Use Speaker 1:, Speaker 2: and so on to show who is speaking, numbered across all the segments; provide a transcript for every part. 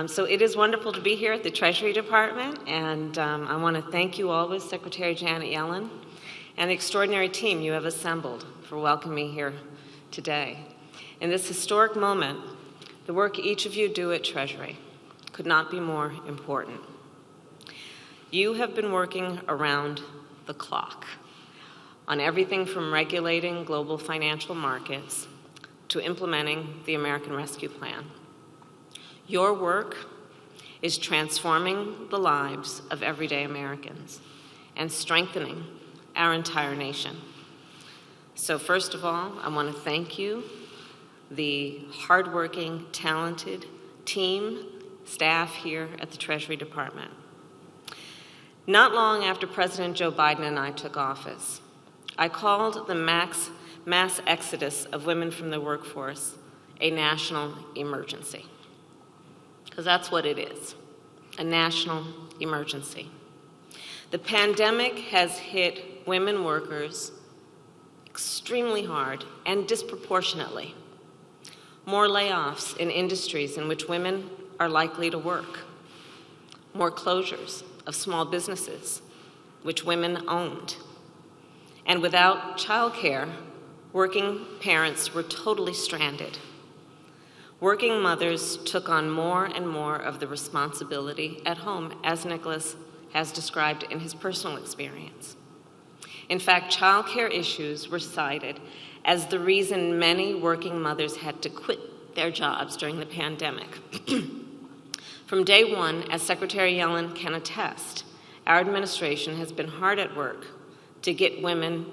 Speaker 1: So it is wonderful to be here at the Treasury Department, and I want to thank you always, Secretary Janet Yellen, and the extraordinary team you have assembled for welcoming me here today. In this historic moment, the work each of you do at Treasury could not be more important. You have been working around the clock on everything from regulating global financial markets to implementing the American Rescue Plan. Your work is transforming the lives of everyday Americans and strengthening our entire nation. So first of all, I want to thank you, the hardworking, talented team, staff here at the Treasury Department. Not long after President Joe Biden and I took office, I called the mass exodus of women from the workforce a national emergency. Because that's what it is, a national emergency. The pandemic has hit women workers extremely hard and disproportionately. More layoffs in industries in which women are likely to work. More closures of small businesses which women owned. And without childcare, working parents were totally stranded. Working mothers took on more and more of the responsibility at home, as Nicholas has described in his personal experience. In fact, childcare issues were cited as the reason many working mothers had to quit their jobs during the pandemic. From day one, as Secretary Yellen can attest, our administration has been hard at work to get women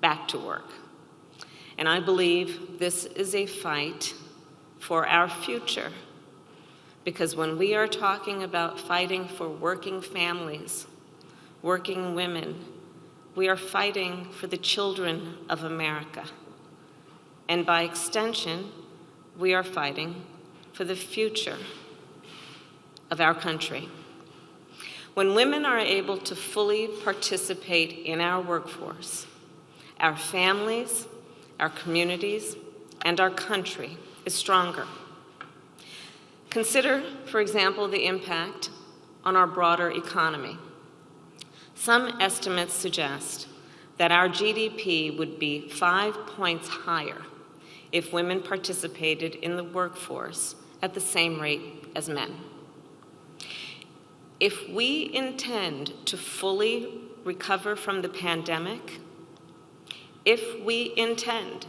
Speaker 1: back to work. And I believe this is a fight for our future, because when we are talking about fighting for working families, working women, we are fighting for the children of America. And by extension, we are fighting for the future of our country. When women are able to fully participate in our workforce, our families, our communities, and our country is stronger. Consider, for example, the impact on our broader economy. Some estimates suggest that our GDP would be 5 points higher if women participated in the workforce at the same rate as men. If we intend to fully recover from the pandemic, if we intend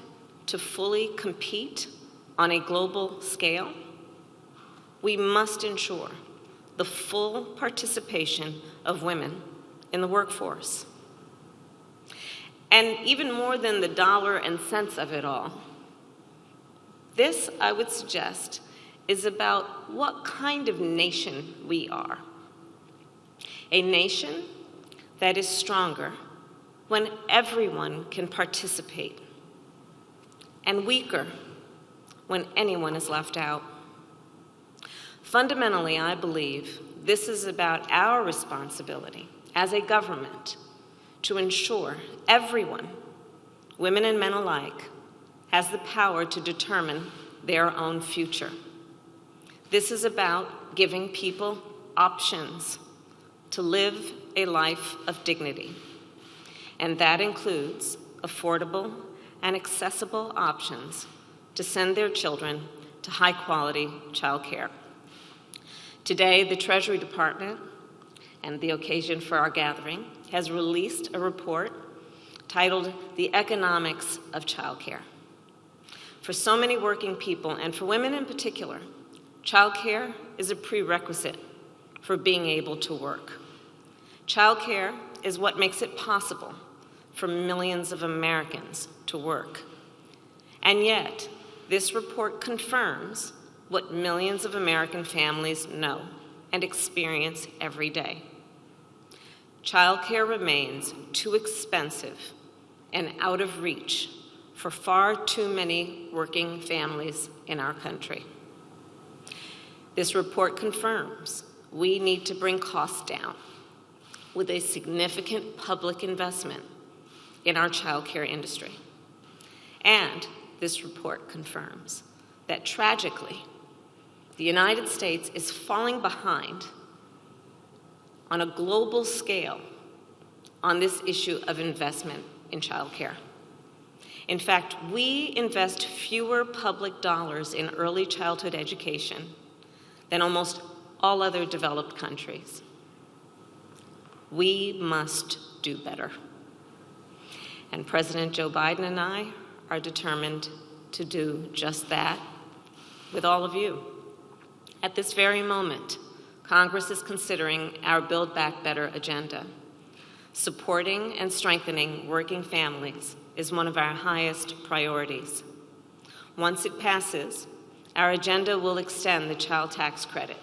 Speaker 1: to fully compete on a global scale, we must ensure the full participation of women in the workforce. And even more than the dollar and cents of it all, this, I would suggest, is about what kind of nation we are. A nation that is stronger when everyone can participate, and weaker when anyone is left out. Fundamentally, I believe this is about our responsibility as a government to ensure everyone, women and men alike, has the power to determine their own future. This is about giving people options to live a life of dignity, and that includes affordable and accessible options to send their children to high-quality childcare. Today, the Treasury Department, and the occasion for our gathering, has released a report titled The Economics of Childcare. For so many working people, and for women in particular, childcare is a prerequisite for being able to work. Childcare is what makes it possible for millions of Americans to work. And yet, this report confirms what millions of American families know and experience every day. Childcare remains too expensive and out of reach for far too many working families in our country. This report confirms we need to bring costs down with a significant public investment in our childcare industry. And this report confirms that tragically, The United States is falling behind on a global scale on this issue of investment in childcare. In fact, we invest fewer public dollars in early childhood education than almost all other developed countries. We must do better. And President Joe Biden and I are determined to do just that with all of you. At this very moment, Congress is considering our Build Back Better agenda. Supporting and strengthening working families is one of our highest priorities. Once it passes, our agenda will extend the child tax credit.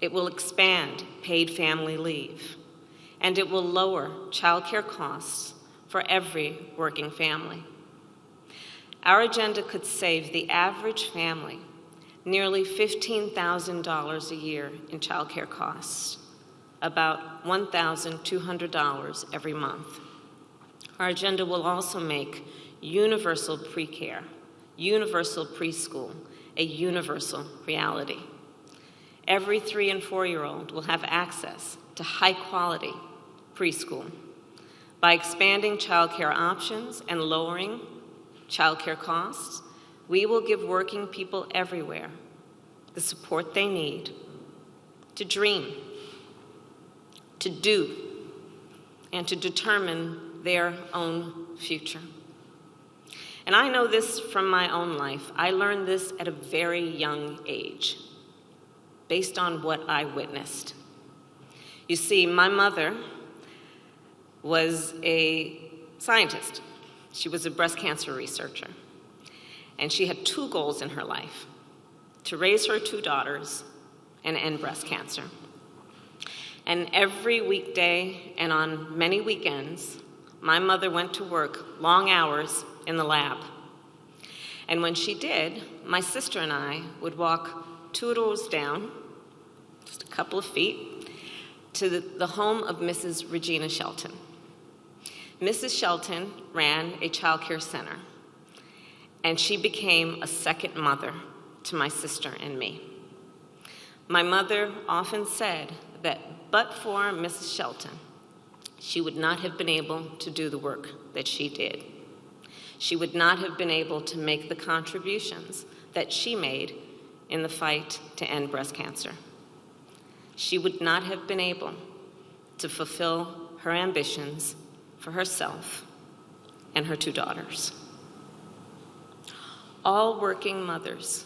Speaker 1: It will expand paid family leave, and it will lower child care costs for every working family. Our agenda could save the average family nearly $15,000 a year in child care costs, about $1,200 every month. Our agenda will also make universal pre-care, universal preschool, a universal reality. Every 3- and 4-year-old will have access to high-quality preschool. By expanding child care options and lowering child care costs, we will give working people everywhere the support they need to dream, to do, and to determine their own future. And I know this from my own life. I learned this at a very young age, based on what I witnessed. You see, my mother was a scientist. She was a breast cancer researcher. And she had 2 goals in her life: to raise her 2 daughters and end breast cancer. And every weekday and on many weekends, my mother went to work long hours in the lab. And when she did, my sister and I would walk 2 doors down, just a couple of feet, to the home of Mrs. Regina Shelton. Mrs. Shelton ran a child care center, and she became a second mother to my sister and me. My mother often said that but for Mrs. Shelton, she would not have been able to do the work that she did. She would not have been able to make the contributions that she made in the fight to end breast cancer. She would not have been able to fulfill her ambitions for herself and her 2 daughters. All working mothers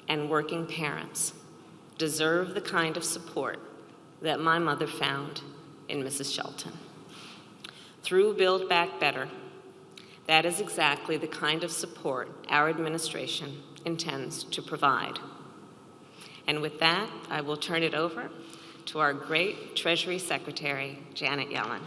Speaker 1: and working parents deserve the kind of support that my mother found in Mrs. Shelton. Through Build Back Better, that is exactly the kind of support our administration intends to provide. And with that, I will turn it over to our great Treasury Secretary, Janet Yellen.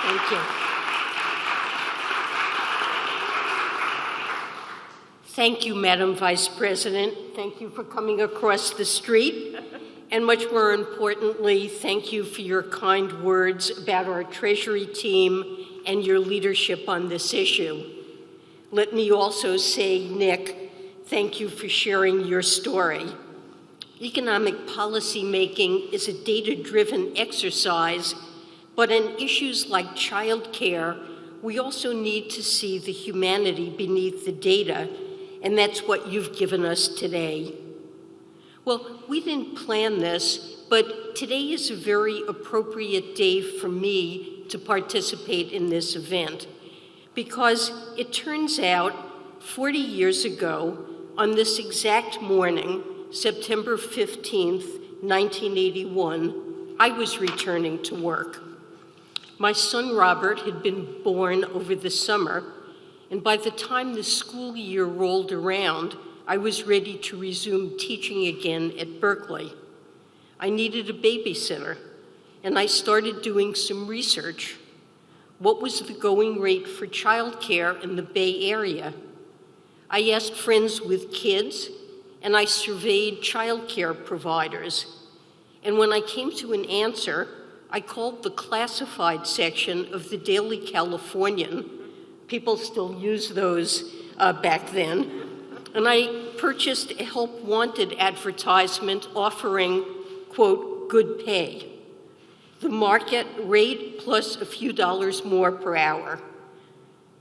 Speaker 2: Thank you. Thank you, Madam Vice President. Thank you for coming across the street. And much more importantly, thank you for your kind words about our Treasury team and your leadership on this issue. Let me also say, Nick, thank you for sharing your story. Economic policy making is a data-driven exercise, but on issues like child care, we also need to see the humanity beneath the data, and that's what you've given us today. Well, we didn't plan this, but today is a very appropriate day for me to participate in this event, because it turns out 40 years ago, on this exact morning, September 15th, 1981, I was returning to work. My son Robert had been born over the summer, and by the time the school year rolled around, I was ready to resume teaching again at Berkeley. I needed a babysitter, and I started doing some research. What was the going rate for childcare in the Bay Area? I asked friends with kids, and I surveyed childcare providers. And when I came to an answer, I called the classified section of the Daily Californian. People still use those back then. And I purchased a help wanted advertisement offering, quote, good pay. The market rate plus a few dollars more per hour.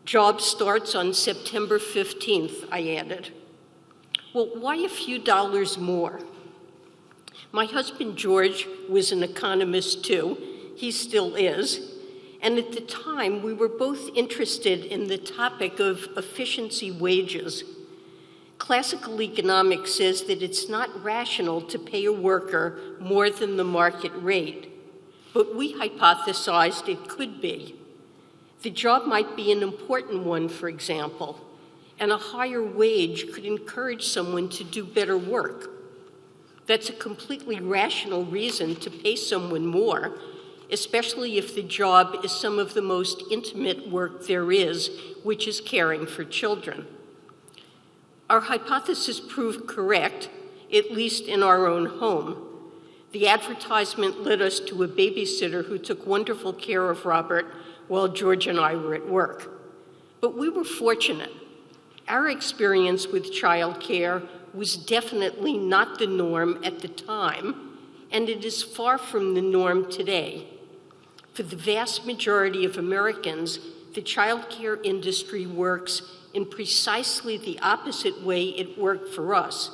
Speaker 2: Job starts on September 15th, I added. Well, why a few dollars more? My husband, George, was an economist too. He still is. And at the time, we were both interested in the topic of efficiency wages. Classical economics says that it's not rational to pay a worker more than the market rate, but we hypothesized it could be. The job might be an important one, for example, and a higher wage could encourage someone to do better work. That's a completely rational reason to pay someone more, especially if the job is some of the most intimate work there is, which is caring for children. Our hypothesis proved correct, at least in our own home. The advertisement led us to a babysitter who took wonderful care of Robert while George and I were at work. But we were fortunate. Our experience with childcare was definitely not the norm at the time, and it is far from the norm today. For the vast majority of Americans, the childcare industry works in precisely the opposite way it worked for us,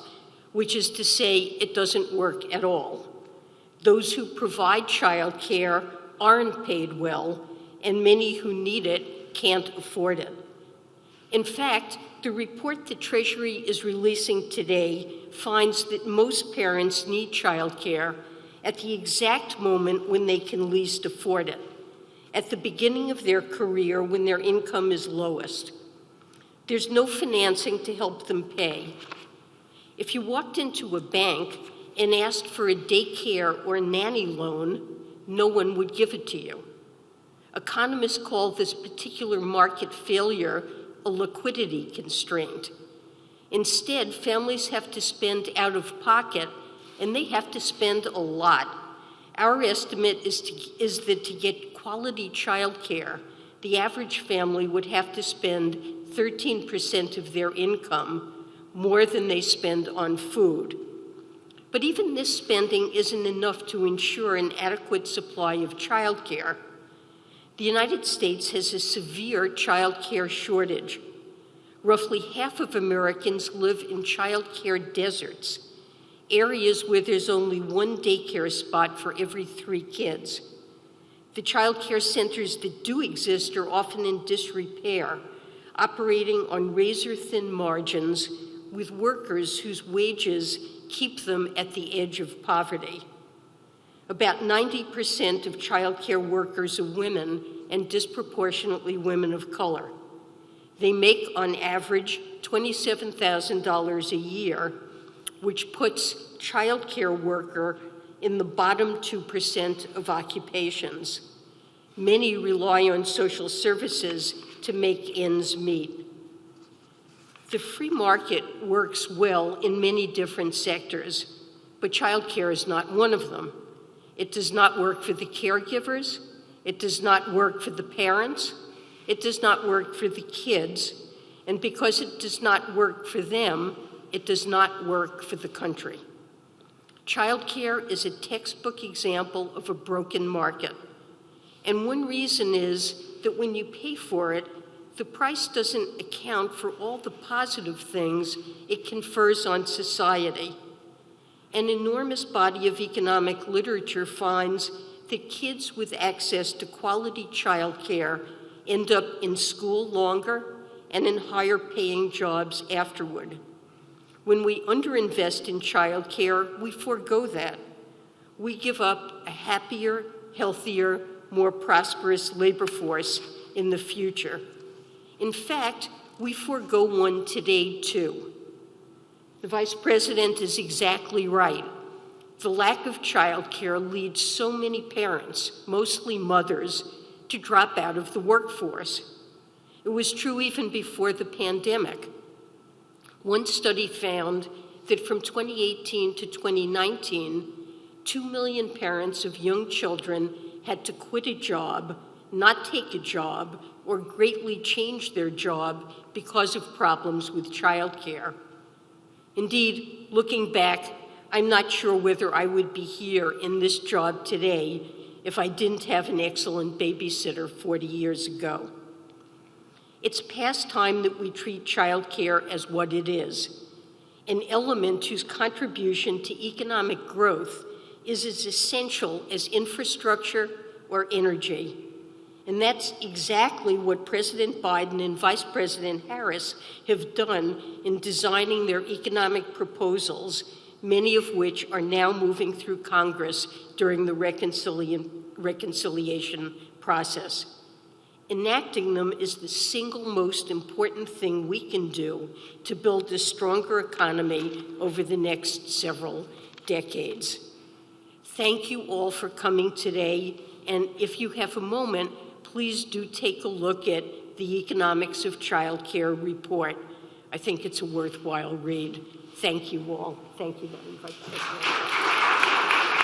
Speaker 2: which is to say it doesn't work at all. Those who provide childcare aren't paid well, and many who need it can't afford it. In fact, the report the Treasury is releasing today finds that most parents need childcare at the exact moment when they can least afford it, at the beginning of their career when their income is lowest. There's no financing to help them pay. If you walked into a bank and asked for a daycare or nanny loan, no one would give it to you. Economists call this particular market failure a liquidity constraint. Instead, families have to spend out of pocket, and they have to spend a lot. Our estimate is that to get quality childcare, the average family would have to spend 13% of their income, more than they spend on food. But even this spending isn't enough to ensure an adequate supply of childcare. The United States has a severe childcare shortage. Roughly half of Americans live in childcare deserts, areas where there's only one daycare spot for every 3 kids. The childcare centers that do exist are often in disrepair, operating on razor-thin margins with workers whose wages keep them at the edge of poverty. About 90% of childcare workers are women, and disproportionately women of color. They make, on average, $27,000 a year, which puts childcare worker in the bottom 2% of occupations. Many rely on social services to make ends meet. The free market works well in many different sectors, but childcare is not one of them. It does not work for the caregivers. It does not work for the parents. It does not work for the kids. And because it does not work for them, it does not work for the country. Childcare is a textbook example of a broken market. And one reason is that when you pay for it, the price doesn't account for all the positive things it confers on society. An enormous body of economic literature finds that kids with access to quality childcare end up in school longer and in higher paying jobs afterward. When we underinvest in childcare, we forego that. We give up a happier, healthier, more prosperous labor force in the future. In fact, we forego one today too. The Vice President is exactly right. The lack of childcare leads so many parents, mostly mothers, to drop out of the workforce. It was true even before the pandemic. One study found that from 2018 to 2019, 2 million parents of young children had to quit a job, not take a job, or greatly change their job because of problems with childcare. Indeed, looking back, I'm not sure whether I would be here in this job today if I didn't have an excellent babysitter 40 years ago. It's past time that we treat childcare as what it is, an element whose contribution to economic growth is as essential as infrastructure or energy. And that's exactly what President Biden and Vice President Harris have done in designing their economic proposals, many of which are now moving through Congress during the reconciliation process. Enacting them is the single most important thing we can do to build a stronger economy over the next several decades. Thank you all for coming today, and if you have a moment, please do take a look at the Economics of Childcare report. I think it's a worthwhile read. Thank you all. Thank you, Madam Vice President.